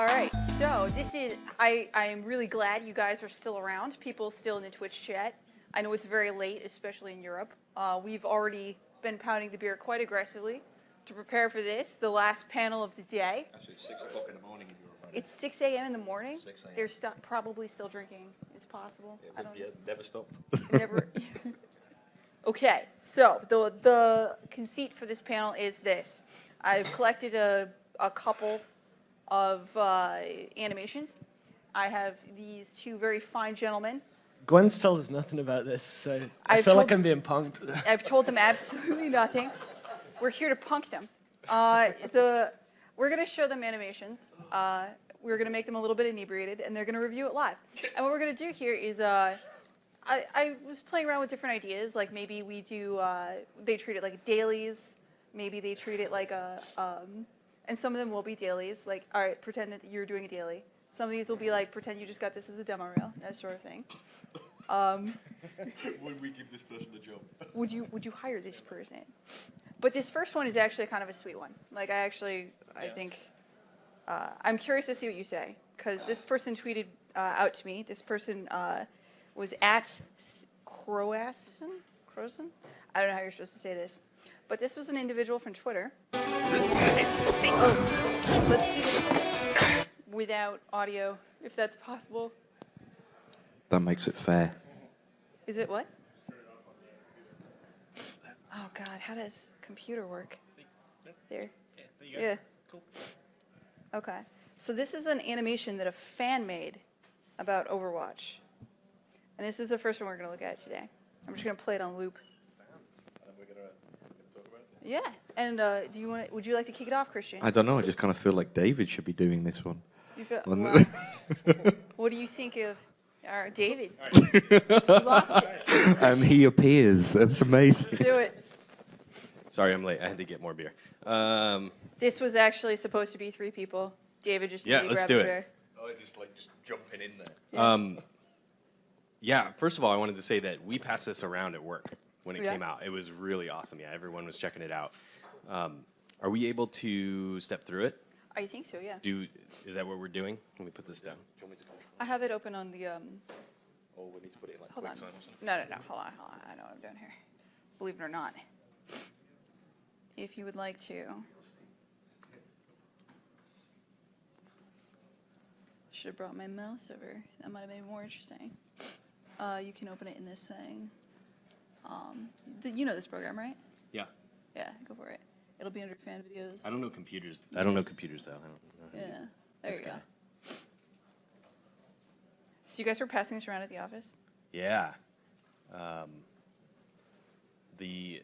All right, so I am really glad you guys are still around. People still in the Twitch chat. I know it's very late, especially in Europe. We've already been pounding the beer quite aggressively to prepare for this, the last panel of the day. Actually, it's 6 o'clock in the morning in Europe. Right? It's 6 a.m. in the morning. 6 a.m. They're probably still drinking. It's possible. Yeah, I don't know. never stopped. Never. Okay, so the conceit for this panel is this. I've collected a couple of animations. I have these two very fine gentlemen. Gwen's told us nothing about this, so I I've feel like told- I'm being punked. I've told them absolutely nothing. We're here to punk them. We're going to show them animations. We're going to make them a little bit inebriated, and they're going to review it live. And what we're going to do here is, I was playing around with different ideas. Like maybe we do, they treat it like dailies. Maybe they treat it like and some of them will be dailies. Like, all right, pretend that you're doing a daily. Some of these will be like, pretend you just got this as a demo reel, that sort of thing. Would we give this person the job? Would you hire this person? But this first one is actually kind of a sweet one. Like I think, I'm curious to see what you say. Because this person tweeted out to me. This person was at Croason? I don't know how you're supposed to say this. But this was an individual from Twitter. Oh, let's do this without audio, if that's possible. That makes it fair. Is it what? Oh God, how does computer work? There. Yeah. Cool. Okay. So this is an animation that a fan made about Overwatch. And this is the first one we're going to look at today. I'm just going to play it on loop. And we're gonna talk about it? Yeah. And would you like to kick it off, Christian? I don't know. I just kind of feel like David should be doing this one. You feel, Well, well, what do you think of David? You lost it. And he appears. That's amazing. Do it. Sorry, I'm late. I had to get more beer. This was actually supposed to be 3 people. David just Yeah, needed to let's grab do a it. beer. Oh, just jumping in there. Yeah. Yeah, first of all, I wanted to say that we passed this around at work when it Yeah. came out. It was really awesome. Yeah, everyone was checking it out. Are we able to step through it? I think so, yeah. Is that what we're doing? Let me put this down. Do you want me to call? I have it open on the. Oh, we need to put it in like Hold quick on. time or something. No. Hold on. I know what I'm doing here. Believe it or not. If you would like to. Should have brought my mouse over. That might have made it more interesting. You can open it in this thing. You know this program, right? Yeah. Yeah, go for it. It'll be under fan videos. I don't know computers. I don't know computers, though. I don't know how to use Yeah, it. there This you go. guy. So you guys were passing this around at the office? Yeah. The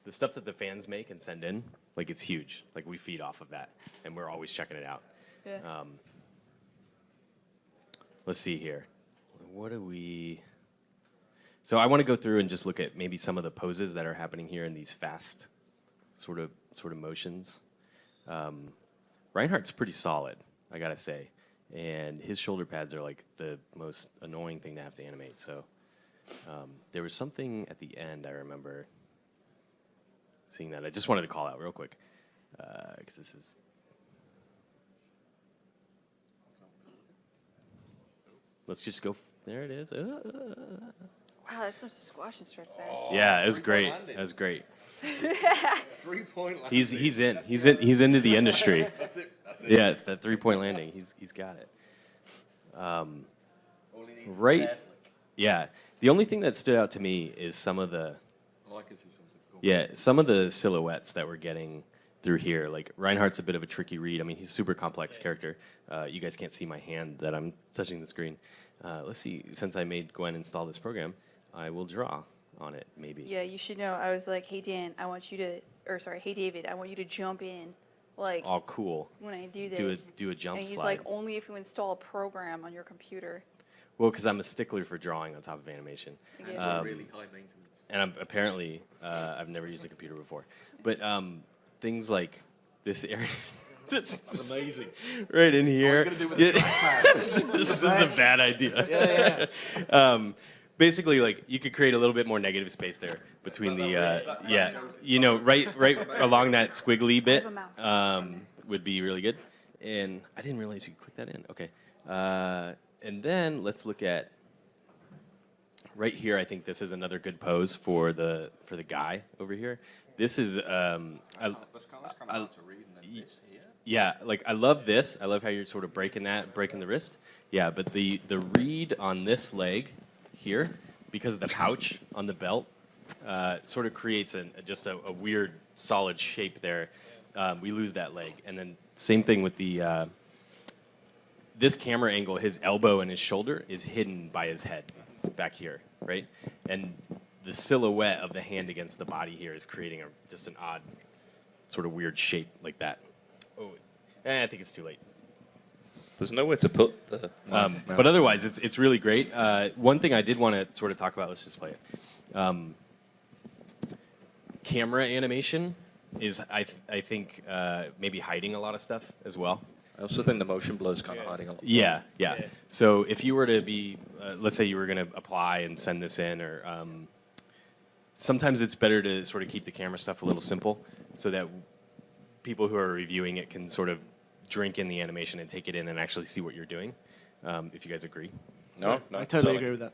stuff that the fans make and send in, like, it's huge. Like, we feed off of that, and we're always checking it out. Yeah. Let's see here. What do we... So I want to go through and just look at maybe some of the poses that are happening here in these fast sort of motions. Reinhardt's pretty solid, I gotta say. And his shoulder pads are like the most annoying thing to have to animate. So there was something at the end I remember seeing that. I just wanted to call out real quick because this is... Let's just go. There it is. Wow, that's some squash and stretch there. Yeah, it was great. landing. That was great. 3-point landing. He's into the industry. That's it. Yeah, that 3-point landing. He's got it. All he needs is a Right. bear flick. Yeah. The only thing that stood out to me is some of the Oh, I can see something. Cool. Yeah, some of the silhouettes that we're getting through here, like Reinhardt's a bit of a tricky read. I mean, he's a super complex character. You guys can't see my hand that I'm touching the screen. Let's see, since I made Gwen install this program, I will draw on it, maybe. Yeah, you should know. I was like, hey, Dan, hey, David, I want you to jump in, like, Oh, cool. when I do this. Do a jump and he's slide. like, only if you install a program on your computer. Well, because I'm a stickler for drawing on top of animation. Yeah. It's really high maintenance. And apparently, I've never used a computer before. But things like this area... That's amazing. Right in here. What are you gonna do with the trackpad? This is a bad idea. Yeah. Basically, like, you could create a little bit more negative space there between right along that squiggly bit would be really good. And I didn't realize you could click that in. Okay. And then let's look at right here. I think this is another good pose for the guy over here. This is That's kind of hard to read, and then this here. yeah, like I love this. I love how you're sort of breaking the wrist. Yeah, but the read on this leg here, because of the pouch on the belt, sort of creates just a weird solid shape there. We lose that leg, and then same thing with the this camera angle. His elbow and his shoulder is hidden by his head back here, right? And the silhouette of the hand against the body here is creating just an odd, sort of weird shape like that. Oh, I think it's too late. There's nowhere to put the. But otherwise, it's really great. One thing I did want to sort of talk about. Let's just play it. Camera animation is, I think, maybe hiding a lot of stuff as well. I also think the motion blur is kind of hiding a lot. Yeah. So if you were to be, let's say you were going to apply and send this in, or sometimes it's better to sort of keep the camera stuff a little simple, so that people who are reviewing it can sort of drink in the animation and take it in and actually see what you're doing. If you guys agree. No, I totally agree with that.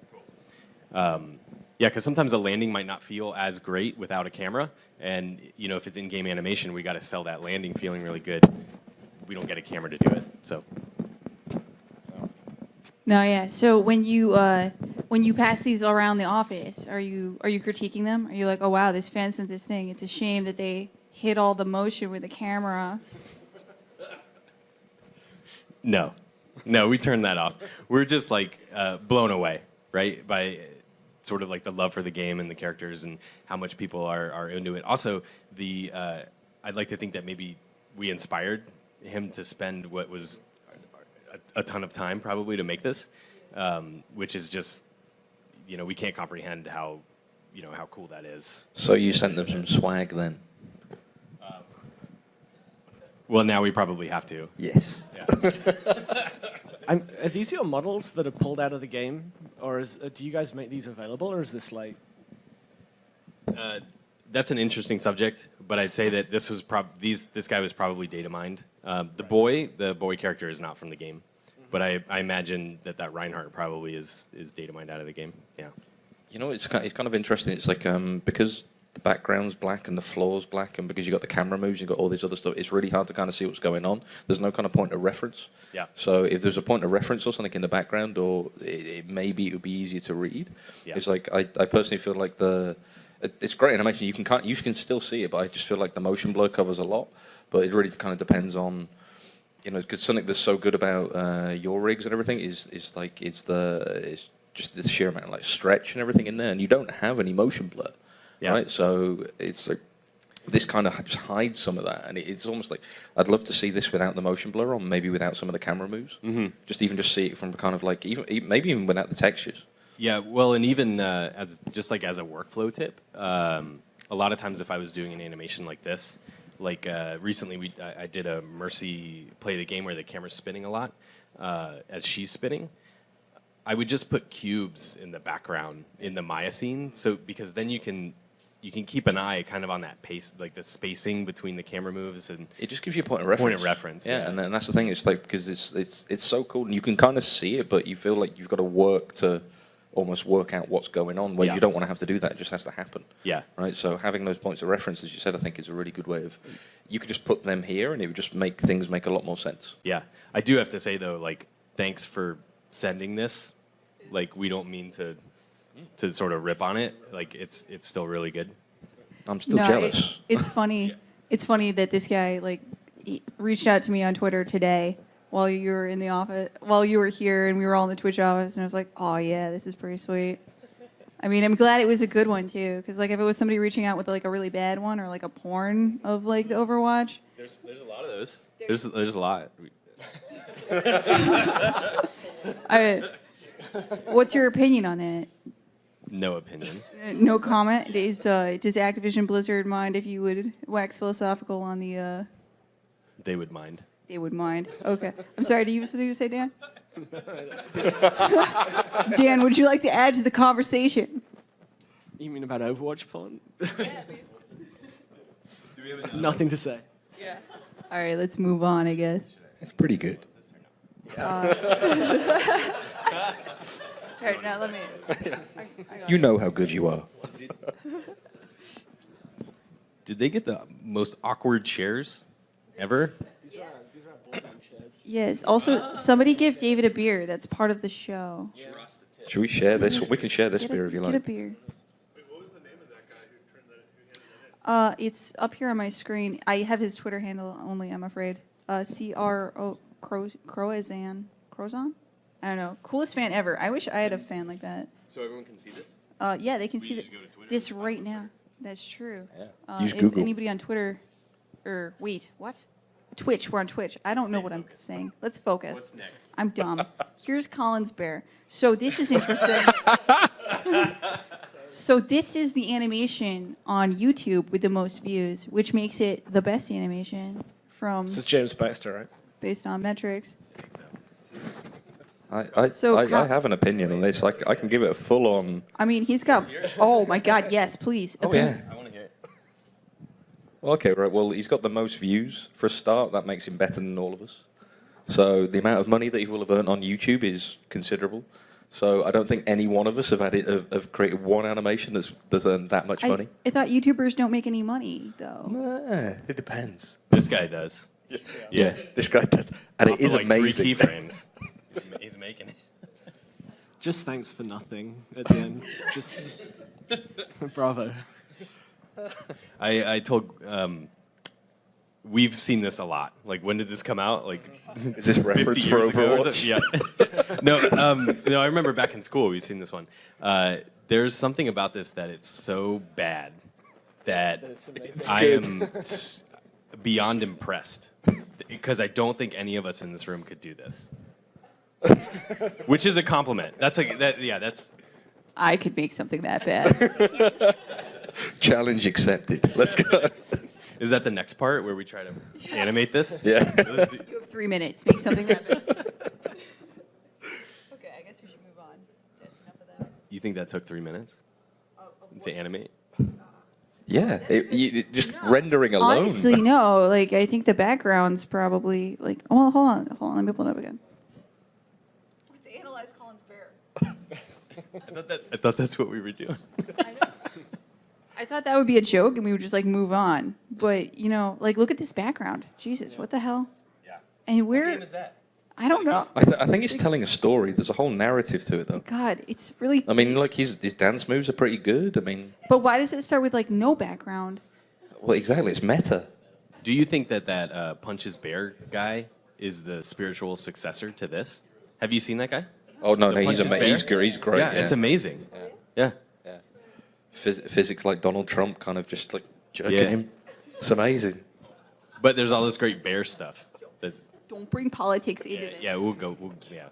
Yeah, because sometimes a landing might not feel as great without a camera, and if it's in-game animation, we got to sell that landing feeling really good. We don't get a camera to do it, so. No, yeah. So when you pass these around the office, are you critiquing them? Are you like, oh wow, this fan sent this thing. It's a shame that they hid all the motion with the camera. No, we turned that off. We're just like blown away, right, by sort of like the love for the game and the characters and how much people are into it. Also, I'd like to think that maybe we inspired him to spend what was a ton of time probably to make this, which is just, we can't comprehend how cool that is. So you sent them some swag then? Well, now we probably have to. Yes. Yeah. Are these your models that are pulled out of the game, or do you guys make these available, or is this like? That's an interesting subject, but I'd say that this was this guy was probably data mined. The boy character is not from the game, but I imagine that Reinhardt probably is data mined out of the game. Yeah. It's kind of interesting. It's like because the background's black and the floor's black, and because you've got the camera moves, you've got all this other stuff, it's really hard to kind of see what's going on. There's no kind of point of reference. Yeah. So if there's a point of reference or something in the background, or maybe it would be easier to read. Yeah. It's like I personally feel like it's great animation. You can still see it, but I just feel like the motion blur covers a lot. But it really kind of depends on, because something that's so good about your rigs and everything is just the sheer amount of like stretch and everything in there, and you don't have any motion blur. Yeah. Right, so it's like this kind of just hides some of that, and it's almost like I'd love to see this without the motion blur on, maybe without some of the camera moves. Mm-hmm. Just see it from kind of like maybe even without the textures. Yeah, well, and even as a workflow tip, a lot of times if I was doing an animation like this, like recently I did a Mercy play the game where the camera's spinning a lot as she's spinning. I would just put cubes in the background in the Maya scene, so because then you can keep an eye kind of on that pace, like the spacing between the camera moves, and it just gives you a point of reference. Yeah. And that's the thing. It's like because it's so cool, and you can kind of see it, but you feel like you've got to work to almost work out what's going on. Where you don't want to have to do that; it just has to happen. Yeah. Right. So having those points of reference, as you said, I think is a really good way of. You could just put them here, and it would just make things make a lot more sense. Yeah, I do have to say though, like, thanks for sending this. Like, we don't mean to sort of rip on it. Like, it's still really good. I'm still jealous. It's funny. Yeah. It's funny that this guy he reached out to me on Twitter today while you were in the office, while you were here, and we were all in the Twitch office, and I was like, oh yeah, this is pretty sweet. I mean, I'm glad it was a good one too, because like if it was somebody reaching out with like a really bad one or like a porn of like the Overwatch. There's a lot of those. There's a lot. What's your opinion on that? No opinion. No comment. Does Activision Blizzard mind if you would wax philosophical on the? They would mind. They would mind. Okay. I'm sorry. Do you have something to say, Dan? Dan, would you like to add to the conversation? You mean about Overwatch porn? Yeah. Nothing to say. Yeah. All right. Let's move on, I guess. It's pretty good. Here, now let me. You know how good you are. Did they get the most awkward chairs ever? Yes. Also, somebody give David a beer. That's part of the show. Should we share this? We can share this Get beer if you Get a like. beer. It's up here on my screen. I have his Twitter handle only, I'm afraid. CRO Croazan. Crozon? I don't know. Coolest fan ever. I wish I had a fan like that. So everyone can see this? Yeah, they can We see just go to Twitter this and right now. That's true. Yeah. Use if Google. anybody on Twitter, wait, what? Twitch. We're on Twitch. I don't know what I'm saying. Let's focus. What's next? I'm dumb. Here's Colin's bear. So this is interesting. So this is the animation on YouTube with the most views, which makes it the best animation from This is James Baxter, right? based on metrics. I have an opinion on this. I can give it a full on. I mean, he's got. Oh my God! Yes, please. Oh yeah. I want to hear it. Well, okay, right. Well, he's got the most views for a start. That makes him better than all of us. So the amount of money that he will have earned on YouTube is considerable. So I don't think any one of us have created one animation that's earned that much money. I thought YouTubers don't make any money though. Nah, it depends. This guy does. Yeah, this guy does, and Off it is of, like, amazing. 3 keyframes. He's making it. Just thanks for nothing at the end. Just bravo. I told. We've seen this a lot. Like, when did this come out? Like, Is this 50 reference for years ago or Overwatch? something? Yeah. No, I remember back in school we've seen this one. There's something about this that it's so bad that It's amazing. I am beyond impressed because I don't think any of us in this room could do this. Which is a compliment. That's. I could make something that bad. Challenge accepted. Let's go. Is that the next part where we try to animate this? Yeah. Let's do- You have 3 minutes. Make something that bad. Okay, I guess we should move on. That's enough of that. You think that took 3 minutes to animate? Yeah. Just rendering alone. Honestly, no. Like, I think the background's probably like. Oh, hold on. Let me pull it up again. Let's analyze Colin's bear. I thought that's what we were doing. I thought that would be a joke, and we would just like move on. But like, look at this background. Jesus, what the hell? Yeah. And where? that? I don't know. I think it's telling a story. There's a whole narrative to it, though. God, it's really. I mean, like his dance moves are pretty good. I mean, But why does it start with like no background? well, exactly. It's meta. Do you think that Punches Bear guy is the spiritual successor to this? Have you seen that guy? Oh no, The he's Punches amazing. Bear? He's great. Yeah, it's amazing. Yeah. Physics like Donald Trump, kind of just like jerking Yeah. him. It's amazing. But there's all this great bear stuff. Don't bring politics into Yeah, this. yeah, we'll go. Yeah.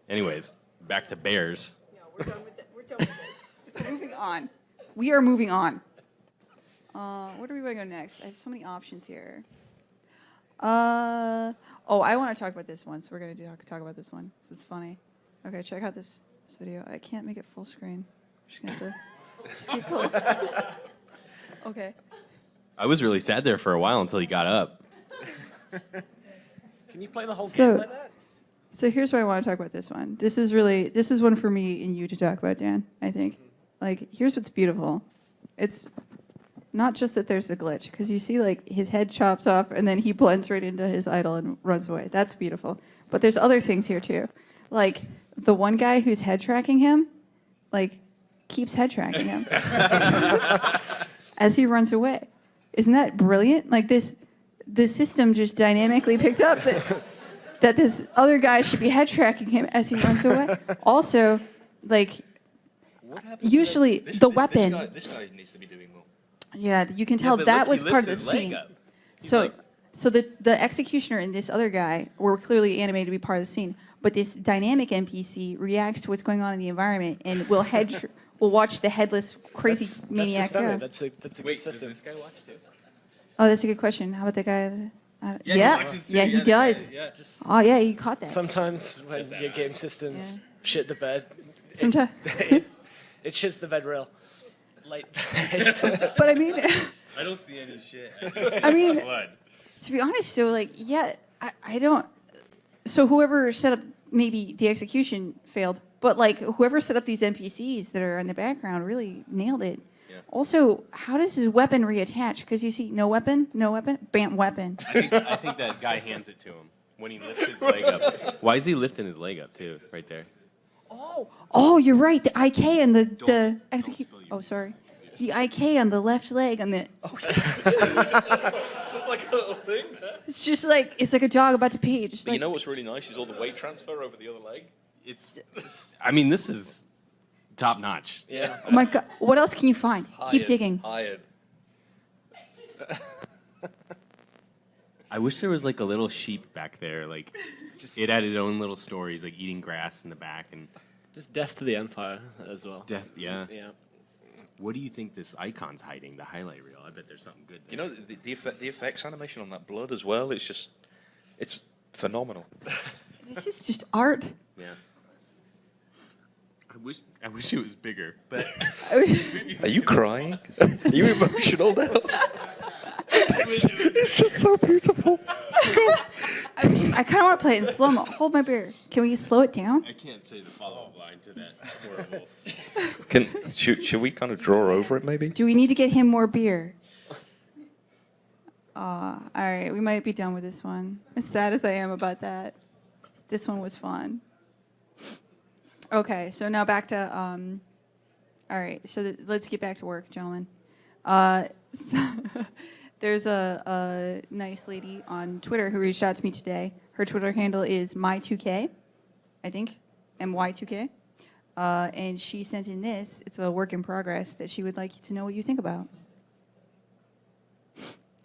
Anyways, back to bears. No, we're done with that. We're done with this. Moving on. We are moving on. Where do we want to go next? I have so many options here. I want to talk about this one. So we're going to talk about this one. This is funny. Okay, check out this video. I can't make it full screen. I'm just going to have to just keep close. Okay. I was really sad there for a while until he got up. Can you play the whole So- game like that? So here's why I want to talk about this one. This is one for me and you to talk about, Dan, I think. Like, here's what's beautiful. It's not just that there's a glitch, because you see, like, his head chops off and then he blends right into his idol and runs away. That's beautiful. But there's other things here, too. Like, the one guy who's head tracking him, like, keeps head tracking him as he runs away. Isn't that brilliant? Like, the system just dynamically picked up that this other guy should be head tracking him as he runs away. Also, like, usually the weapon. This guy needs to be doing more. Yeah, you can tell that was part of the scene. So the executioner and this other guy were clearly animated to be part of the scene, but this dynamic NPC reacts to what's going on in the environment and will will watch the headless crazy maniac That's systemic. go. That's a good system. guy watch too? Oh, that's a good question. How about the guy? he watches too. Yeah, he the does. guy, yeah. Just Oh yeah, he caught that. sometimes when your game systems shit the bed, Sometimes. it shits the bed real. Like, But I mean, I don't see any shit. I just see I mean, blood. to be honest, so like, yeah, I don't. so whoever set up, maybe the execution failed, but like whoever set up these NPCs that are in the background really nailed it. Yeah. Also, how does his weapon reattach? Because you see, no weapon, bam, weapon. I think that guy hands it to him when he lifts his leg up. Why is he lifting his leg up too, right there? Oh, you're right. The IK and the execute. spill your- Oh, sorry. The IK on the left leg on the. It's like a little thing. It's just like it's like a dog about to pee. Just But like, you know what's really nice is all the weight transfer over the other leg. I mean, this is top notch. Yeah. oh my God, what else can you find? Keep digging. Hired. I wish there was like a little sheep back there, like Just, it had its own little stories, like eating grass in the back and just death to the Empire as well. death. Yeah. Yeah. What do you think this icon's hiding? The highlight reel. I bet there's something good there. You know the effects animation on that blood as well. It's phenomenal. This is just art. Yeah. I wish it was bigger, but Are you crying? Are you emotional now? it's just so beautiful. I kind of want to play it in slow mo. Hold my beer. Can we slow it down? I can't say the follow-up line to that horrible. Should we kind of draw over it maybe? Do we need to get him more beer? All right, we might be done with this one. As sad as I am about that, this one was fun. Okay, so now back to. All right, so let's get back to work, gentlemen. There's a nice lady on Twitter who reached out to me today. Her Twitter handle is my2k, I think, my2k. And she sent in this. It's a work in progress that she would like you to know what you think about.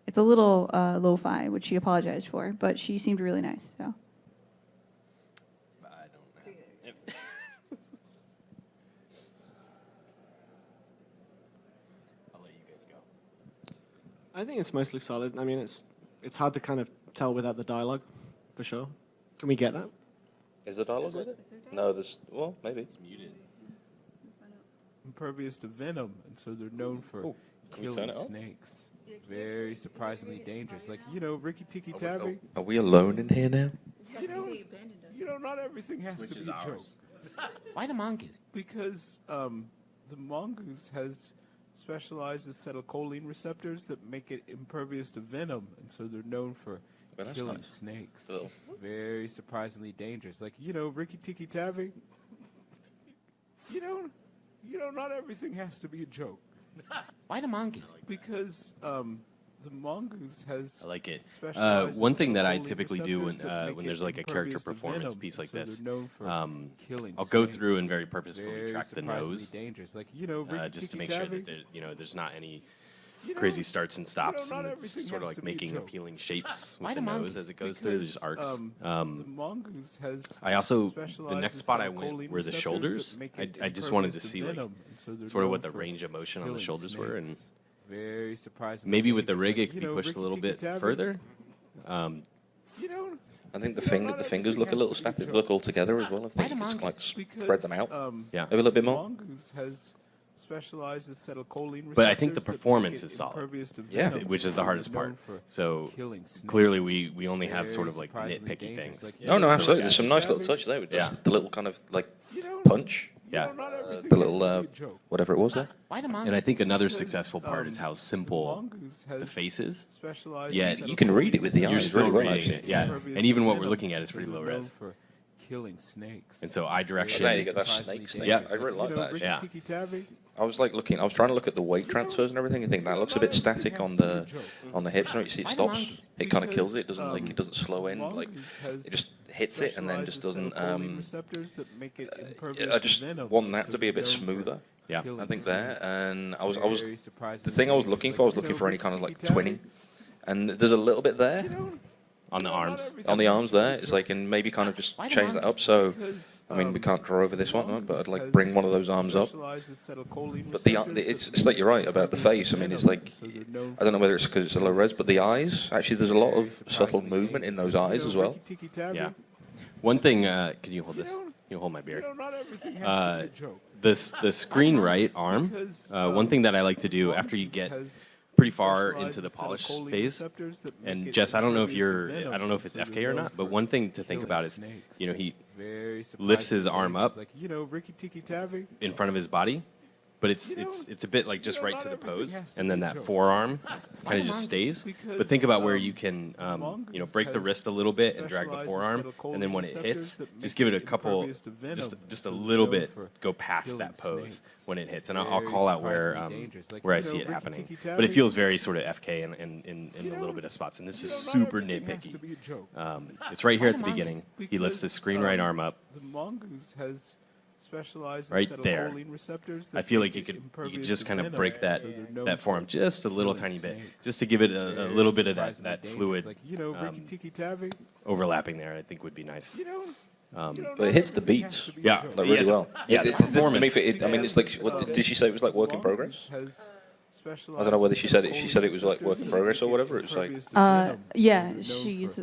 It's a little lo-fi, which she apologized for, but she seemed really nice. So. I don't know. I'll let you guys go. I think it's mostly solid. I mean, it's hard to kind of tell without the dialogue, for sure. Can we get that? Is there dialogue with it? No, well, maybe. It's muted. Impervious to venom, and so they're known for Ooh, can we turn killing it up? snakes. Very surprisingly dangerous. Like, Ricky Tikki Oh, Tavi. are we alone in here now? Not everything has Which to be is a ours. joke. Why the mongoose? Because the mongoose has specialized acetylcholine receptors that make it impervious to venom, and so they're known for Well, that's killing nice. snakes. Cool. Very surprisingly dangerous. Like, Ricky Tikki Tavi. Not everything has to be a joke. Why the mongoose? Because the mongoose has I like it. specialized One thing that I acetylcholine typically do receptors that make when it there's like a character impervious to performance venom, piece like so they're this, known for killing I'll go snakes. through and very purposefully Very track the surprisingly nose, dangerous. Like, Ricky just to Tikki make sure Tavi. that there's not any crazy starts and stops, not and everything it's sort of has like to be a making joke. appealing shapes Why with the the nose mongoose? as it goes through. There's arcs. The mongoose has I also specialized the next spot I went acetylcholine were the receptors shoulders. that make it I just wanted to impervious see like venom, and so they're sort of known what the for range of motion on the killing shoulders were, and snakes. Very surprisingly maybe with the dangerous. rig Like, it could be pushed a Ricky little Tikki bit Tavi. further. I think the fingers look a little static. Look all together as well. I think you can just, like spread them out. Yeah. Maybe a little bit more. Mongoose has specialized acetylcholine But I think the receptors that make performance it is solid. impervious to Yeah. venom, Which is the and hardest they're known part. for So killing snakes. clearly we only have Very sort of like surprisingly nitpicky dangerous. things. Like, No, no, So, absolutely. yeah. There's some nice little touch there with just Yeah. the little kind of like You know, punch, Yeah. not everything the has little to be a joke. whatever it was there. Why the mongoose? And I think another Because, successful part is how the simple mongoose the has face is. specialized Yeah, acetylcholine you can read it with the receptors You're eyes still really well, reading actually. it, yeah. impervious And even to what we're venom, looking at is so pretty they're low known res. for killing snakes. And so eye direction. There you get that Surprisingly snake thing. dangerous. I really like that. Ricky Yeah. Tikki Tavi. I was like looking. I was trying to look at the weight transfers and everything. I think that looks a bit static on the hips. And you see it Why the stops. mongoose? It kind of kills it. It Because, doesn't like it doesn't slow in. Like mongoose has it just hits it and then just doesn't. specialized acetylcholine receptors that make it impervious I to just venom, want that so to be a bit they're known for smoother. Yeah. killing I think snakes. there, and I was Very surprisingly the thing I was dangerous. looking for. I was Like, looking for any Ricky kind of like Tikki Tavi. twinning, and there's a little bit there On the arms. on the arms there. It's like and maybe kind of just Why the change that monkey? up. So Because, I mean we can't draw over this one, right? But I'd like mongoose bring one of has those arms up. specialized acetylcholine But the receptors it's that like you're right make about the it face. I mean it's like so they're known I don't know for whether it's because it's a low res, but the eyes actually there's a lot very of subtle surprisingly movement in those dangerous. eyes as well. Ricky Tikki Tavi. Yeah. One thing, can you hold this? Can you hold my beer? Not everything has to be a joke. The screen right arm. Because, One thing that I like to do after you get has pretty far into the specialized polish acetylcholine phase. receptors that make And it Jess, I don't know if impervious to you're, venom, I don't know if it's so they're FK or known not, but for one thing to think killing about is, snakes. you know, he Very lifts his surprising arm things, up like Ricky Tikki Tavi. in front of his body, but it's You know- it's a bit like just you know, right not to the everything pose, has to and be then a that joke. forearm kind of just stays. Because, But think about where you can, mongoose you know, break the has wrist a little bit and drag the specialized forearm, and then when it acetylcholine hits, receptors that just make give it it a couple, impervious to venom, just a so they're little known bit, for go past killing that pose snakes. when it hits, and I'll Very call out where surprisingly dangerous. Like, where I you know, see it Ricky happening. Tikki But it Tavi. feels very sort of FK in You a know- little bit of spots, and this is you know, not super everything has nitpicky. to be a joke. It's right here at the beginning. He lifts Because, his screen right arm up. The mongoose has specialized Right there. acetylcholine receptors. I that feel make like you it could impervious just to kind of venom, break that so they're known that forearm for just a little killing tiny bit, snakes. just to give it a Very little bit of surprisingly that dangerous. fluid Like, Ricky Tikki Tavi. overlapping there. I think would be nice. But it hits the beats. Yeah, Like really well. Yeah, the It's just, to me, performance. I mean, it's like, what, did she say it was like work in progress? I don't know whether she said it. She said it was like work in progress or whatever. It's like Yeah,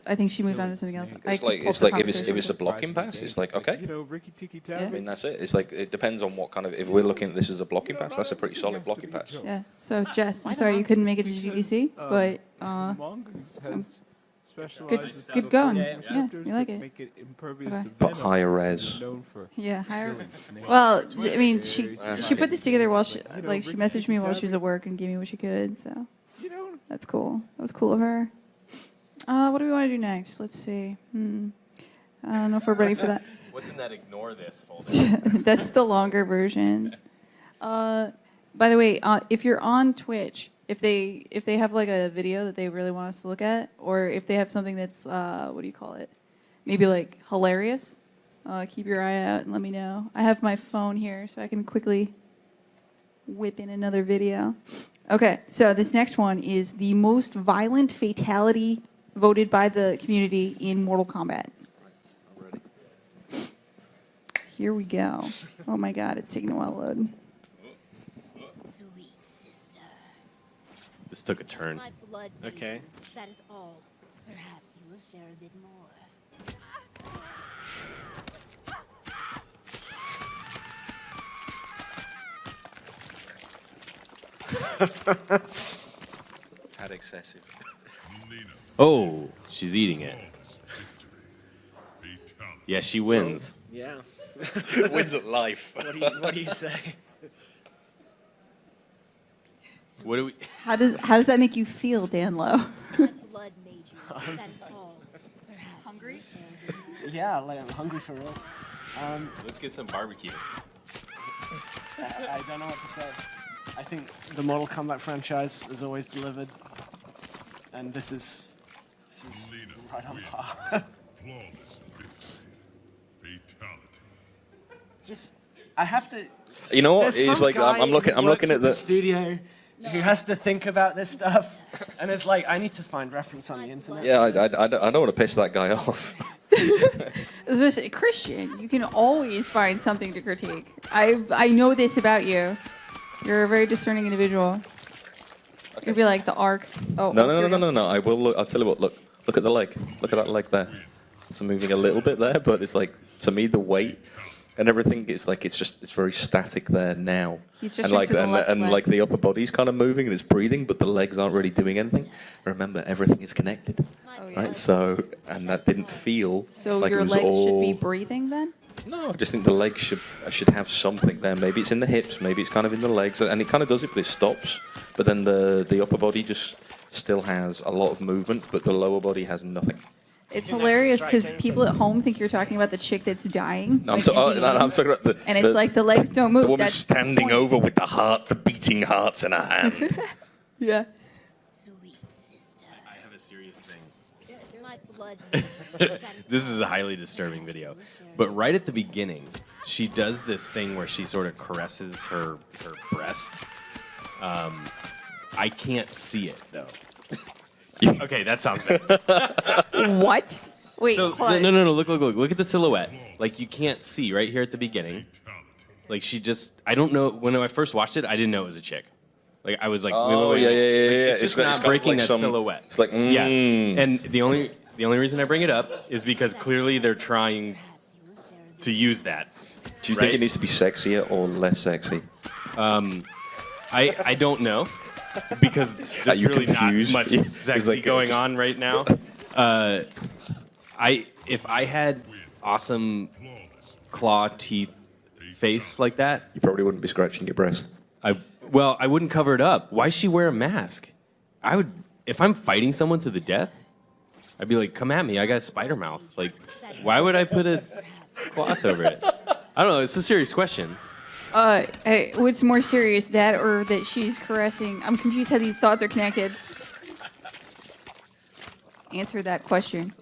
I think she moved on to something else. it's like if it's a blocking pass, it's like okay. Ricky Tikki I Tavi. mean that's it. It's like it depends on what kind of. If we're looking at this as a blocking pass, that's a pretty solid blocking pass. Yeah. So Jess, I'm sorry you couldn't make it to GDC, but mongoose has good specialized good going. Yeah, Yeah, you like it. Make it impervious Okay. to But venom, higher so they're res. known for Yeah, higher. killing snakes. Well, I mean, she put this together while she You know, like she Ricky messaged me Tikki while she was Tavi. at work and gave me what she could. So You know, that's cool. That was cool of her. What do we want to do next? Let's see. I don't know if we're ready for that. What's in that ignore this folder? That's the longer versions. By the way, if you're on Twitch, if they have like a video that they really want us to look at, or if they have something that's what do you call it? Maybe like hilarious. Keep your eye out and let me know. I have my phone here, so I can quickly whip in another video. Okay, so this next one is the most violent fatality voted by the community in Mortal Kombat. Here we go. Oh my god, it's taking a while to load. Sweet sister, This took a turn. my blood. Okay. maiden, That is all. Perhaps you will share a bit more. Tad excessive. Oh, she's eating it. Yeah, she wins. Yeah. Wins at life. What do you say? What do we? How does that make you feel, Dan Lowe? My blood made you. That is all. Perhaps Hungry? you will share a bit more. Yeah, like I'm hungry for reals. Let's get some barbecue. I don't know what to say. I think the Mortal Kombat franchise has always delivered, and this is right on par. Flawless victory. Fatality. Just, I have to. You know what? There's It's some like guy I'm looking. who I'm works looking at the the. studio who has to think about this stuff, and it's like I need to find reference on the internet. Yeah, I don't want to piss that guy off. Especially Christian, you can always find something to critique. I know this about you. You're a very discerning individual. You'd be like the arc. Oh, No, oh, here we go. no. I will look. I'll tell you what. Look at the leg. Look at that leg there. It's moving a little bit there, but it's like to me the weight and everything. It's very static there now. He's just and showing like to the left leg. like the upper body's kind of moving and it's breathing, but the legs aren't really doing anything. Remember, everything is connected, Oh, yeah. right? So and that didn't feel So like your it was legs all. should be breathing then? No, I just think the legs should have something there. Maybe it's in the hips, maybe it's kind of in the legs, and it kind of does it, but it stops. But then the upper body just still has a lot of movement, but the lower body has nothing. It's that's hilarious because distracting. people at home think you're talking about the chick that's dying. No, I'm, like ta- in oh, the no, no, I'm end. talking about the. And it's like the legs don't move. The woman That's the standing point. over with the beating hearts in her hand. Yeah. Sweet sister, I have a serious thing. my blood. maiden, that is This is a all. highly disturbing Perhaps video. you will share a But bit right at the beginning, she does this thing where she sort of caresses her breast. I can't see it though. Okay, that sounds bad. What? Wait, So hold on. no, look at the silhouette. Like you can't see right here at the beginning. Like she just, I don't know. When I first watched it, I didn't know it was a chick. Like I was like, Oh, wait. yeah. Like, It's it's just like- not it's kind of breaking like that some- silhouette. it's like, yeah. mm. And the only reason I bring it up is because clearly they're trying Perhaps you will share a bit to use that. Do you think Right? it needs to be sexier or less sexy? I don't know. because there's you really not confused? much He's sexy like, going just- on right now. If I had awesome claw teeth face like that, You probably wouldn't be scratching your breast. I wouldn't cover it up. Why she wear a mask? I would, if I'm fighting someone to the death, I'd be like, come at me, I got a spider mouth. Like, why would I put a cloth over it? I don't know, it's a serious question. Hey, what's more serious, that or that she's caressing? I'm confused how these thoughts are connected. Answer that question.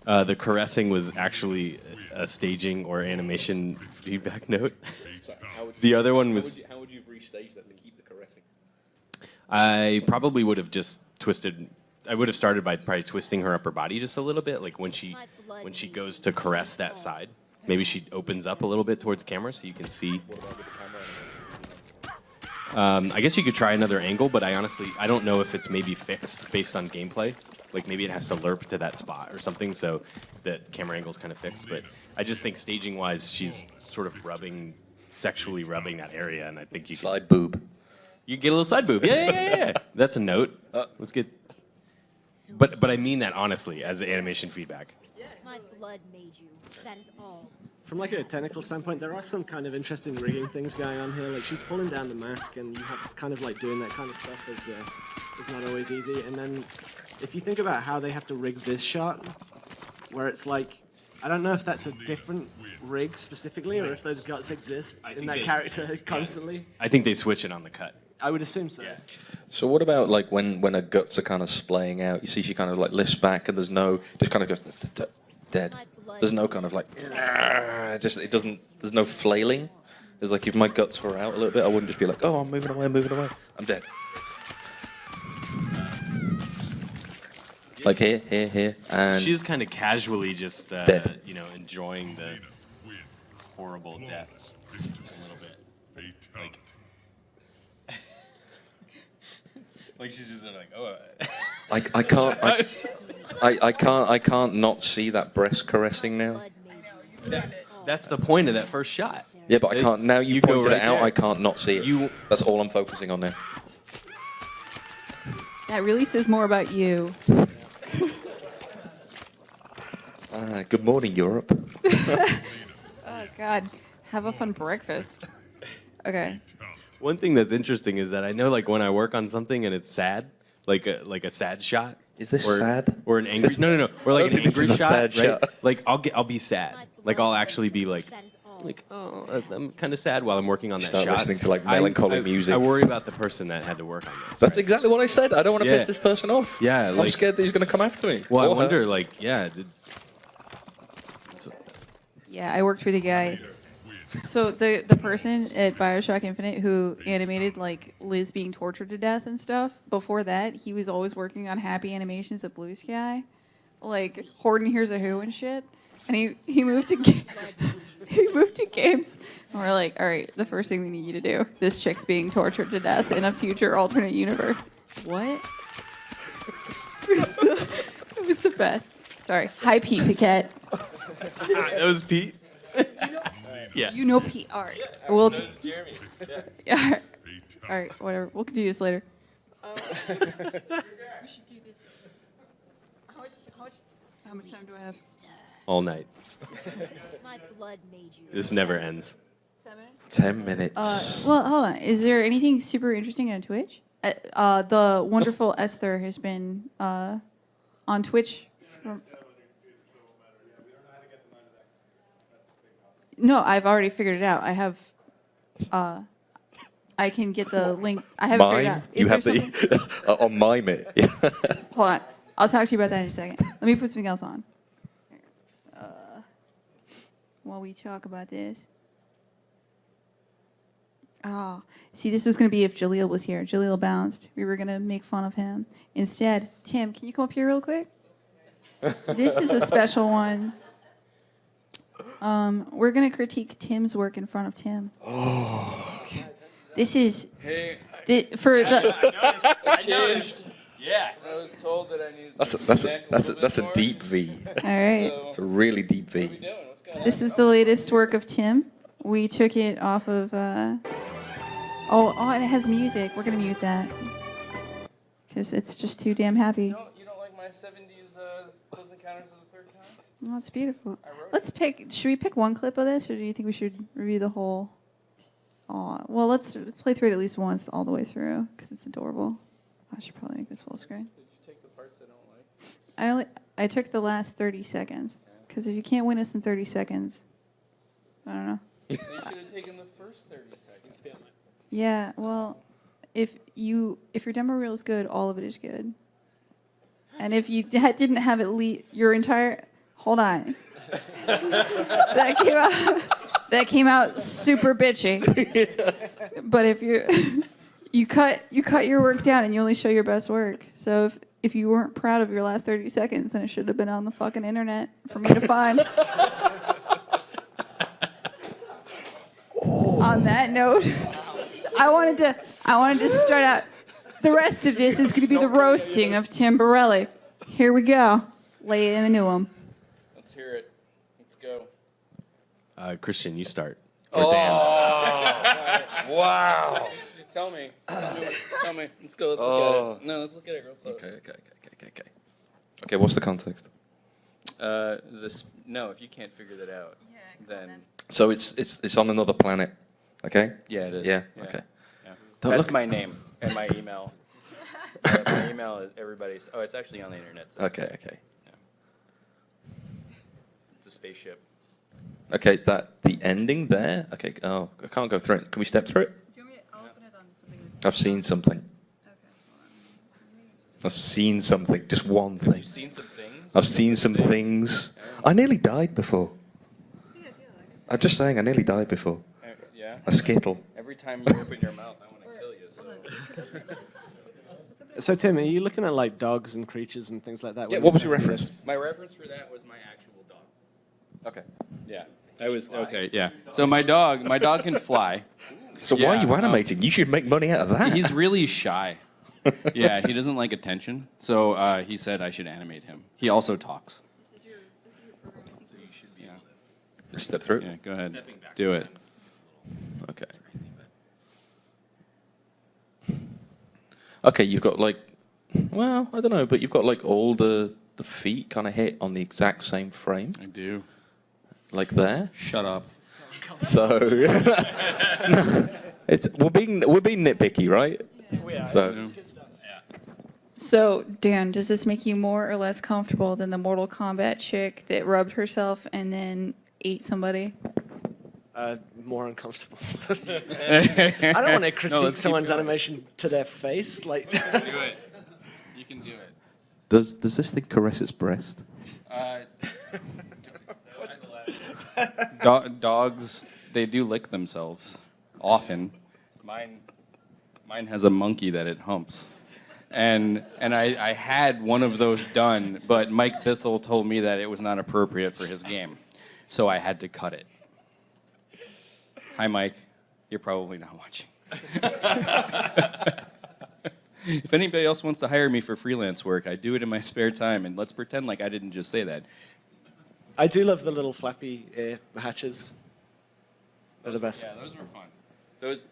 The caressing was actually a staging or animation feedback note. The other one was, How would you have restaged that to keep the caressing? I probably would have just twisted. I would have started by probably twisting her upper body just a little bit, like when she goes to caress that side. Maybe she opens up a little bit towards camera so you can see. I guess you could try another angle, but I don't know if it's maybe fixed based on gameplay. Like maybe it has to lerp to that spot or something, so that camera angle's kind of fixed. But I just think staging-wise, she's sort of sexually rubbing that area, and I think you Side boob. you get a little side boob. Yeah. That's a note. Let's get. But I mean that honestly, as animation feedback. My blood made you. That is all. From like a technical standpoint, there are some kind of interesting rigging things going on here. Like she's pulling down the mask, and you have kind of like doing that kind of stuff is not always easy. And then if you think about how they have to rig this shot, where it's like, I don't know if that's a different rig specifically, or if those guts exist in that character constantly. I think they switch it on the cut. I would assume so. Yeah. So what about like when her guts are kind of splaying out? You see she kind of like lifts back and there's no, just kind of goes dead. There's no kind of like, there's no flailing. There's like, if my guts were out a little bit, I wouldn't just be like, oh, I'm moving away, I'm dead. Like here, and She's kind of casually just, Dead. Enjoying the horrible death a little bit. Fatality. Like she's just like, oh. I can't not see that breast caressing now. Blood made you. That's the point of that first shot. Yeah, but I can't. Now you go pointed right it out. there. I can't not see it. That's all I'm focusing on now. That really says more about you. Good morning, Europe. Oh, God. Have a fun breakfast. Okay. One thing that's interesting is that I know, like, when I work on something and it's sad, like a sad shot. Is this or, sad? Or an angry? No. Or like I an don't think this angry is a shot, sad right? shot. Like I'll be sad. Like I'll actually be like, That is all. oh, I'm kind of sad while I'm working on that Start shot. listening to, like, melancholy music. I worry about the person that had to work on this. That's right? exactly what I said. I don't want to Yeah. piss this person off. Yeah, I'm like- scared that he's going to come after me. Well, I Or her. wonder, like, yeah. Yeah, I worked with a guy. So the person at BioShock Infinite who animated like Liz being tortured to death and stuff, before that he was always working on happy animations at Blue Sky, like Horton Hears a Who and shit. And he moved to he moved to games. And we're like, all right, the first thing we need you to do, this chick's being tortured to death in a future alternate universe. What? It was the best. Sorry. Hi, Pete Paquette. That was Pete. Yeah. You know Pete. All right. We'll Jeremy. yeah. All right. Whatever. We'll do this later. We should do this. How much time do I have? Sister. All night. My blood made you. This never ends. 10 minutes. Well, hold on. Is there anything super interesting on Twitch? The wonderful Esther has been on Twitch. No, I've already figured it out. I have. I can get the link. I haven't figured it out. Mime? You have the on mime it. Yeah. Hold on. I'll talk to you about that in a second. Let me put something else on. While we talk about this. Oh, see, this was going to be if Jaleel was here. Jaleel bounced. We were going to make fun of him. Instead, Tim, can you come up here real quick? This is a special one. We're going to critique Tim's work in front of Tim. Oh. This is for the. I noticed. Yeah. I was told that I needed. That's a deep V. All right. It's a really deep V. This is the latest work of Tim. We took it off of. Oh, and it has music. We're gonna mute that. because it's just too damn happy. You don't like my 70s Close Encounters of the Third Kind? Oh, it's beautiful. I wrote Let's pick. Should we pick one clip of this, or do you think we should review the whole? Oh, well, let's play through it at least once all the way through because it's adorable. I should probably make this full screen. Did you take the parts I don't like? I took the last 30 seconds because if you can't win us in 30 seconds, I don't know. You should have taken the first 30 seconds. Yeah, well, if your demo reel is good, all of it is good. And if you didn't have your entire, hold on, that came out super bitchy. But if you cut your work down and you only show your best work. So if you weren't proud of your last 30 seconds, then it should have been on the fucking internet for me to find. On that note, I wanted to start out. The rest of this is going to be the roasting of Tim Borelli. Here we go. Lay him into him. Let's hear it. Let's go. Christian, you start. Or Dan. Wow. Tell me. Tell me. Let's go. Let's look at it. No, let's look at it real close. Okay, what's the context? No, if you can't figure that out, then So it's on another planet, okay? yeah, it is. Yeah, okay. Yeah. Don't That's look- my name and my email. My email is everybody's. Oh, it's actually on the internet. So Okay. it's a spaceship. Okay, the ending there. Okay. Oh, I can't go through it. Can we step through it? I'll open it on something that's... I've seen something. I've seen something. Just one thing. You've seen some things. I've seen some things. I nearly died before. I'm just saying, I nearly died before. Yeah. A skittle. Every time you open your mouth, I want to kill you. So. So Tim, are you looking at like dogs and creatures and things like that? Yeah. when What you was your make reference? this? My reference for that was my actual dog. Okay. Yeah. I was okay. Yeah. So my dog can fly. So why are you animating? You should make money out of that. He's really shy. Yeah, he doesn't like attention. So he said I should animate him. He also talks. Just step through. Yeah, go ahead. Do it. Okay. Okay, you've got like, well, I don't know, but you've got like all the feet kind of hit on the exact same frame, I do. like there. Shut up. So we're being nitpicky, right? We are. So- It's good stuff. So, Dan, does this make you more or less comfortable than the Mortal Kombat chick that rubbed herself and then ate somebody? More uncomfortable. I don't want to critique let's keep someone's going. animation to their face. Like, Do it. You can do it. Does this thing caress its breast? Dogs, they do lick themselves often. Mine has a monkey that it humps. And I had one of those done, but Mike Bithell told me that it was not appropriate for his game. So I had to cut it. Hi, Mike. You're probably not watching. If anybody else wants to hire me for freelance work, I do it in my spare time, and let's pretend like I didn't just say that. I do love the little flappy ear hatches. They're the best. Yeah, those were fun. Those.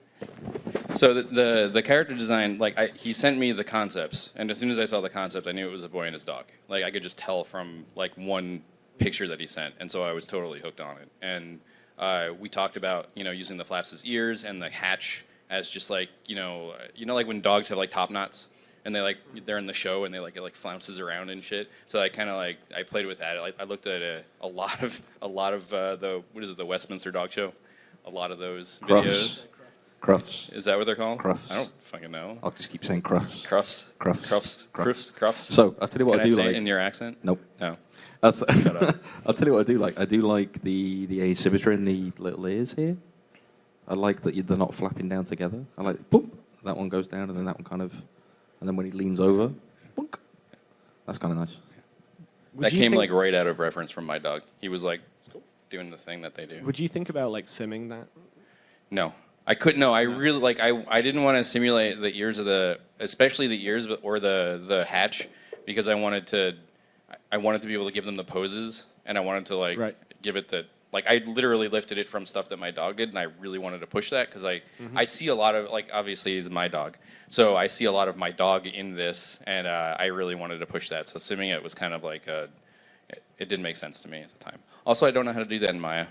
So the character design, like he sent me the concepts, and as soon as I saw the concept, I knew it was a boy and his dog. Like I could just tell from like one picture that he sent, and so I was totally hooked on it. And we talked about using the flaps as ears and the hatch as just like like when dogs have like top knots and they're in the show and it flounces around and shit. So I kind of I played with that. I looked at a lot of the Westminster Dog Show, a lot of those videos. Crufts. Is that what they're called? Crufts. I don't fucking know. I'll just keep saying crufts. Crufts. Crufts. Crufts. So I'll tell you what Can I do say like. it in your accent? Nope. No. I'll tell you what I do like. I do like the asymmetry in the little ears here. I like that they're not flapping down together. I like, boom, that one goes down, and then that one kind of, and then when he leans over, boink. That's kind of nice. That came right out of reference from my dog. He was doing the thing that they do. Would you think about simming that? No. I couldn't. No, I really I didn't want to simulate the ears of especially the ears or the hatch, because I wanted to be able to give them the poses, and I wanted to give it like I literally lifted it from stuff that my dog did, and I really wanted to push that because I see a lot of, like, obviously it's my dog, so I see a lot of my dog in this, and I really wanted to push that. So assuming it was kind of like it didn't make sense to me at the time. Also, I don't know how to do that in Maya.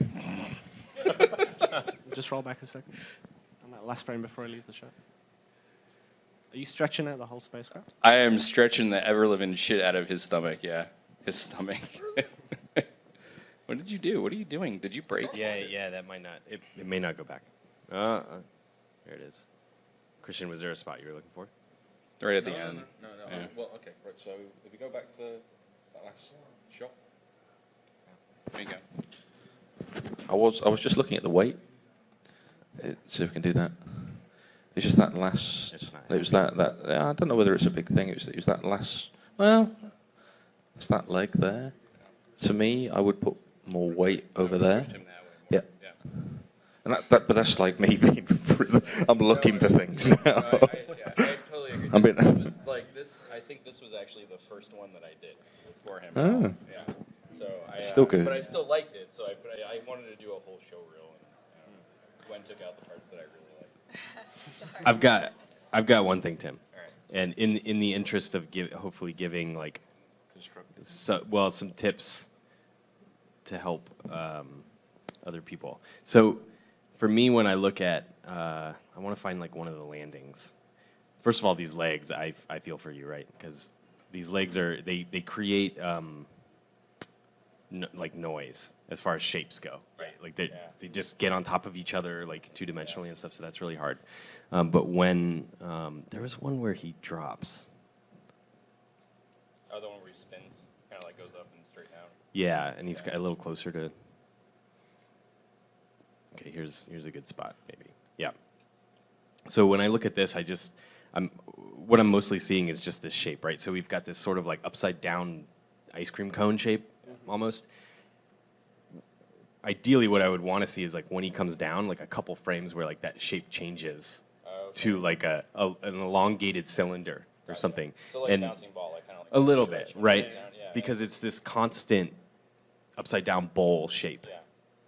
Just roll back a second on that last frame before he leaves the shot. Are you stretching out the whole spacecraft? I am stretching the ever-living shit out of his stomach. Yeah, his stomach. What did you do? What are you doing? Did you break? Yeah, that might not. It may not go back. There it is. Christian, was there a spot you were looking for? Right at the end. No. Yeah. Well, okay, right. So if we go back to that last shot, There you go. I was just looking at the weight. See if we can do that. It's just that last. It's not. It was that. I don't know whether it's a big thing. It was that last. Well, it's that leg there. To me, I would put more weight over there. Pushed him that way Yeah. more. Yeah. And but that's like me being. I'm looking for things now. I totally agree. I mean- I think this was actually the first one that I did for him. Oh. Yeah. So Still good. But I still liked it, so I wanted to do a whole show reel, and Gwen took out the parts that I really liked. I've got one thing, Tim. All right. And in the interest of hopefully giving like Constructive. some tips to help other people. So for me, when I look at, I want to find like one of the landings. First of all, these legs, I feel for you, right? Because these legs they create like noise as far as shapes go, right? Like they just get on top of each other like two-dimensionally and stuff, so that's really hard. But when there was one where he drops. Oh, the one where he spins, kind of like goes up and straight down. Yeah, and he's got a little closer to. Okay, here's a good spot, maybe. Yeah. So when I look at this, what I'm mostly seeing is just this shape, right? So we've got this sort of like upside down ice cream cone shape, almost. Ideally, what I would want to see is like when he comes down, like a couple frames where like that shape changes to like an elongated cylinder or something. So like a bouncing ball, like kind of like a little bit, stretch when right? it's down, yeah, Because it's this constant upside down bowl shape. Yeah.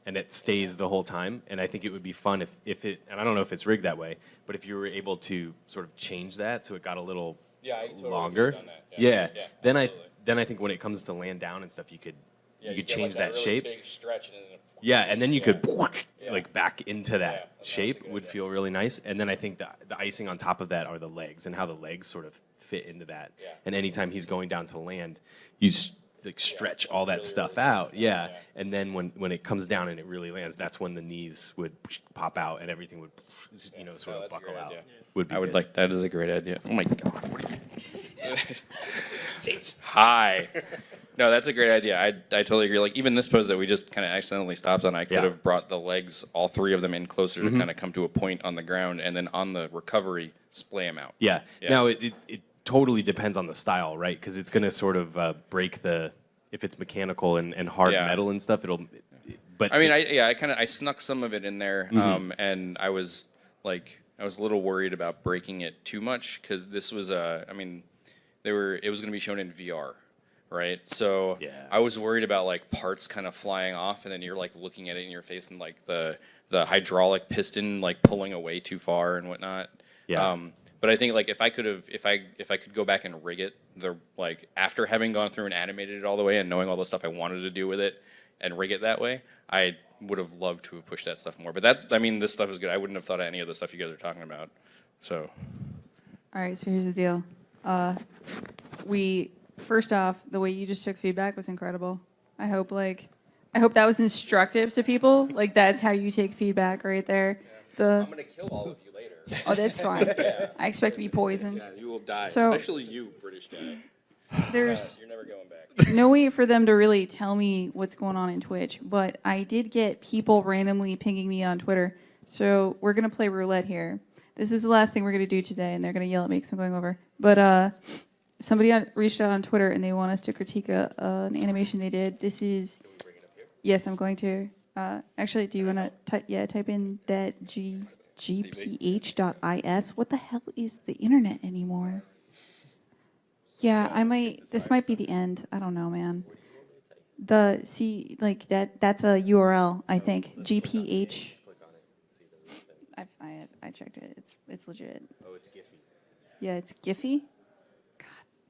And it stays the whole time. And I think it would be fun if it, and I don't know if it's rigged that way, but if you were able to sort of change that so it got a little I totally longer. could've done that. Yeah. Then Absolutely. I think when it comes to land down and stuff, you could Yeah, could get, change like, that really shape. Big stretch and then Yeah, and then you could Yeah. like back into that Yeah, that's a shape good would idea. feel really nice. And then I think the icing on top of that are the legs and how the legs sort of fit into that. Yeah. And anytime he's going down to land, you like stretch all that really, stuff really out. stretch it Yeah. out, yeah. And then when it comes down and it really lands, that's when the knees would pop out and everything would sort of that's a buckle great out. idea. Would be I would good. like that is a great idea. Oh my god, what are you? Hi. No, that's a great idea. I totally agree. Like even this pose that we just kind of accidentally stopped on, I could Yeah. have brought the legs, all three of them, in closer to kind of come to a point on the ground, and then on the recovery, splay them out. Yeah. Yeah. Now it totally depends on the style, right? Because it's going to sort of break if it's mechanical and hard Yeah. metal and stuff. It'll. But I mean, I snuck some of it in there, and I was a little worried about breaking it too much because this was it was going to be shown in VR, right? So Yeah. I was worried about like parts kind of flying off, and then you're like looking at it in your face, and like the hydraulic piston like pulling away too far and whatnot. Yeah. But I think like if I could go back and rig it, like after having gone through and animated it all the way and knowing all the stuff I wanted to do with it and rig it that way, I would have loved to have pushed that stuff more. But this stuff is good. I wouldn't have thought of any of the stuff you guys are talking about. So All right, so here's the deal. First off, the way you just took feedback was incredible. I hope that was instructive to people. Like that's how you take feedback right there. I'm gonna kill all of you later. Oh, that's fine. I expect to be poisoned. Yeah, you will die, So- especially you, British guy. There's You're never going back. no way for them to really tell me what's going on in Twitch, but I did get people randomly pinging me on Twitter. So we're gonna play roulette here. This is the last thing we're gonna do today, and they're gonna yell at me because I'm going over. But somebody reached out on Twitter, and they want us to critique an animation they did. This is. Can we bring it up here? Yes, I'm going to. Actually, do you want to type in that gph.is? What the hell is the internet anymore? Yeah, I might. This might be the end. I don't know, man. Like that's a URL, I think. GPH. I checked it. It's legit. Oh, it's Giphy. Yeah, it's Giphy. God,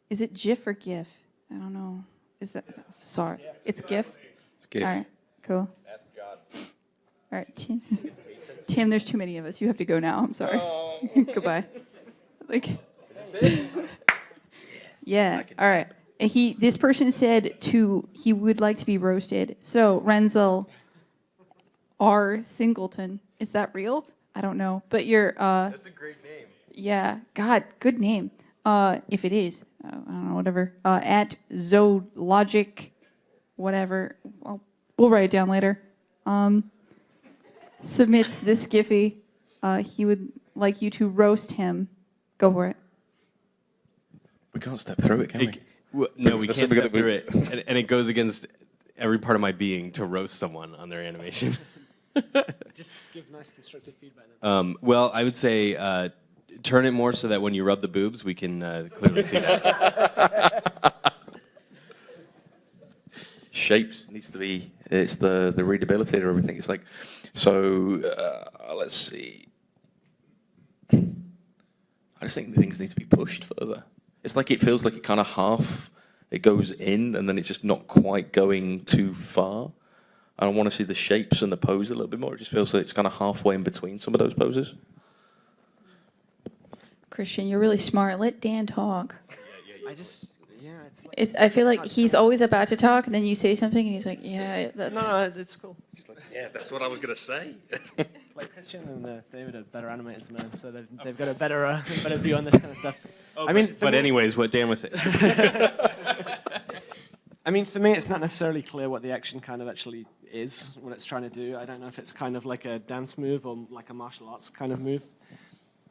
is it GIF or GIF? I don't know. Is that? Sorry, it's GIF. It's GIF. All right, cool. Ask John. All right, Tim. Tim, there's too many of us. You have to go now. I'm sorry. Goodbye. Like. Yeah. All right. This person said he would like to be roasted. So Renzel R. Singleton, is that real? I don't know, but you're. That's a great name. Yeah. God, good name. If it is, I don't know. Whatever. At Zoologic, whatever. We'll write it down later. Submits this Giphy. He would like you to roast him. Go for it. We can't step through it, can we? No, we can't step through it. And it goes against every part of my being to roast someone on their animation. Just give nice constructive feedback. Then. Well, I would say turn it more so that when you rub the boobs, we can clearly see that. Shapes needs to be. It's the readability of everything. It's like, so let's see. I just think the things need to be pushed further. It's like it feels like it kind of it goes in and then it's just not quite going too far. I want to see the shapes and the pose a little bit more. It just feels like it's kind of halfway in between some of those poses. Christian, you're really smart. Let Dan talk. It's I feel like he's always about to talk, and then you say something, and he's like, "Yeah, that's." No, it's cool. It's like, yeah, that's what I was gonna say. Like Christian and David are better animators than I am, so they've got a better view on this kind of stuff. But anyways, what Dan was saying. I mean, for me, it's not necessarily clear what the action kind of actually is, what it's trying to do. I don't know if it's kind of like a dance move or like a martial arts kind of move.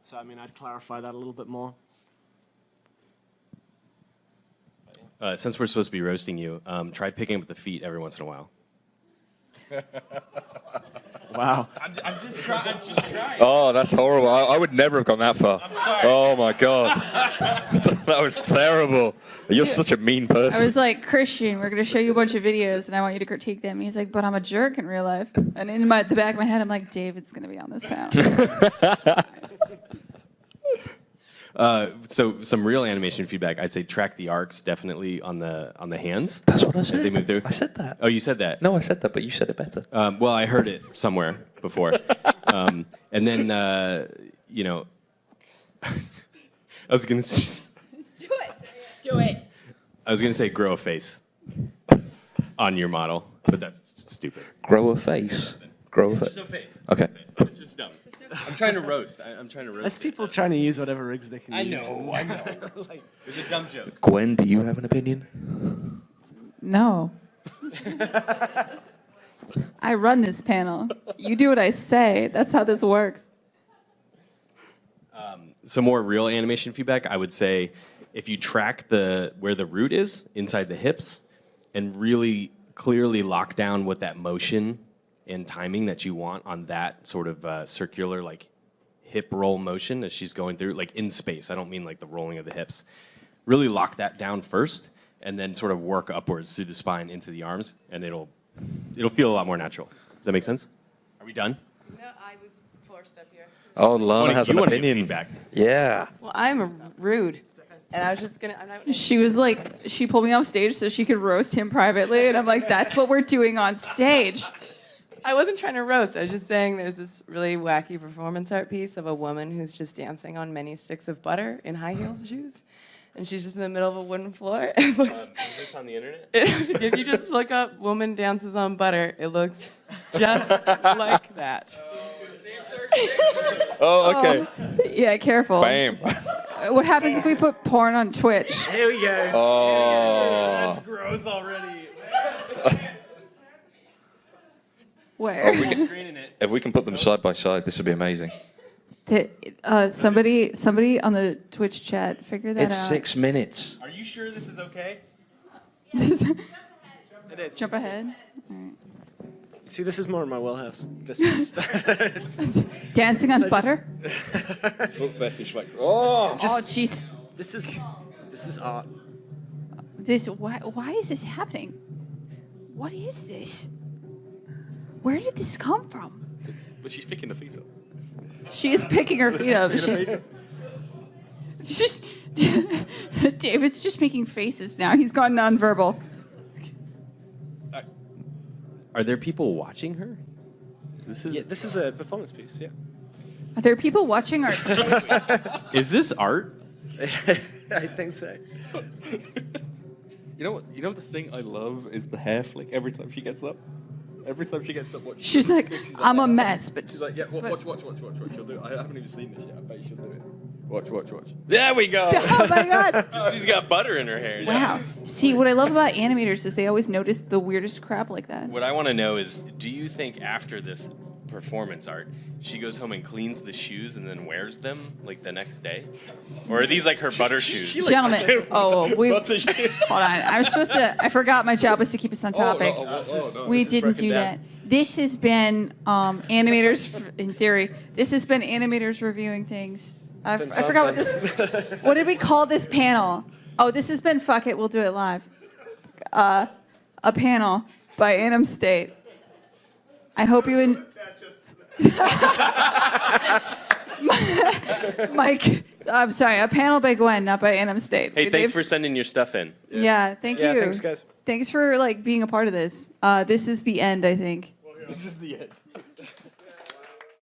So, I mean, I'd clarify that a little bit more. Since we're supposed to be roasting you, try picking up the feet every once in a while. Wow. I'm just trying. Oh, that's horrible. I would never have gone that far. I'm sorry. Oh my god. That was terrible. You're such a mean I person. was like, Christian, we're going to show you a bunch of videos, and I want you to critique them. He's like, but I'm a jerk in real life. And in the back of my head, I'm like, David's going to be on this panel. So some real animation feedback. I'd say track the arcs definitely on the hands. That's what I said. As they move through. I said that. Oh, you said that? No, I said that, but you said it better. Well, I heard it somewhere before. And then, I was going to Do it. I was going to say grow a face on your model, but that's stupid. Grow a face. Grow a face. There's no face. Okay. It's just dumb. I'm trying to roast. I'm trying to roast. There's people trying to use whatever rigs they can use. I know. It's a dumb joke. Gwen, do you have an opinion? No. I run this panel. You do what I say. That's how this works. Some more real animation feedback. I would say if you track where the root is inside the hips and really clearly lock down what that motion and timing that you want on that sort of circular like hip roll motion as she's going through, like in space. I don't mean like the rolling of the hips. Really lock that down first and then sort of work upwards through the spine into the arms, and it'll feel a lot more natural. Does that make sense? Are we done? No, I was forced up here. Oh, Lana has an want to give opinion. feedback. Yeah. Well, I'm rude, and I was just gonna. I'm not. She was like, she pulled me off stage so she could roast him privately, and I'm like, that's what we're doing on stage. I wasn't trying to roast. I was just saying there's this really wacky performance art piece of a woman who's just dancing on many sticks of butter in high heels shoes. And she's just in the middle of a wooden floor. It looks, Is this on the internet? if you just look up woman dances on butter, it looks just like that. Oh, okay. Yeah, careful. Bam. What happens if we put porn on Twitch? Here we go. Oh. Gross already. Where? If we can put them side by side, this would be amazing. Somebody on the Twitch chat, figure that It's out. 6 minutes. Are you sure this is okay? It is. Jump ahead. See, this is more in my wheelhouse. This is Dancing on So just- butter? Foot fetish, like, oh. Oh, jeez. this is art. Why is this happening? What is this? Where did this come from? But she's picking the feet up. She is picking her feet up. She's just David's just making faces now. He's gone nonverbal. Are there people watching her? This is a performance piece. Yeah. Are there people watching our? Is this art? I think so. You know what? You know the thing I love is the hair flick every time she gets up. Every time she gets up, watch. She's like, I'm a mess, but She's like, yeah, watch. She'll do it. I haven't even seen this yet. I bet she'll do it. Watch. There we go. oh my god! She's got butter in her hair. Wow. See, what I love about animators is they always notice the weirdest crap like that. What I want to know is, do you think after this performance art, she goes home and cleans the shoes and then wears them like the next day? Or are these like her butter shoes? Gentlemen, hold on. I forgot my job was to keep us on topic. We didn't do that. This has been animators, in theory, this has been animators reviewing things. I forgot what this, what did we call this panel? Oh, this has been Fuck It, We'll Do It Live. A panel by Anim State. I hope you Mike, I'm sorry, a panel by Gwen, not by Anim State. Hey, thanks for sending your stuff in. Yeah, thank you. Yeah, thanks, guys. Thanks for being a part of this. This is the end, I think. This is the end.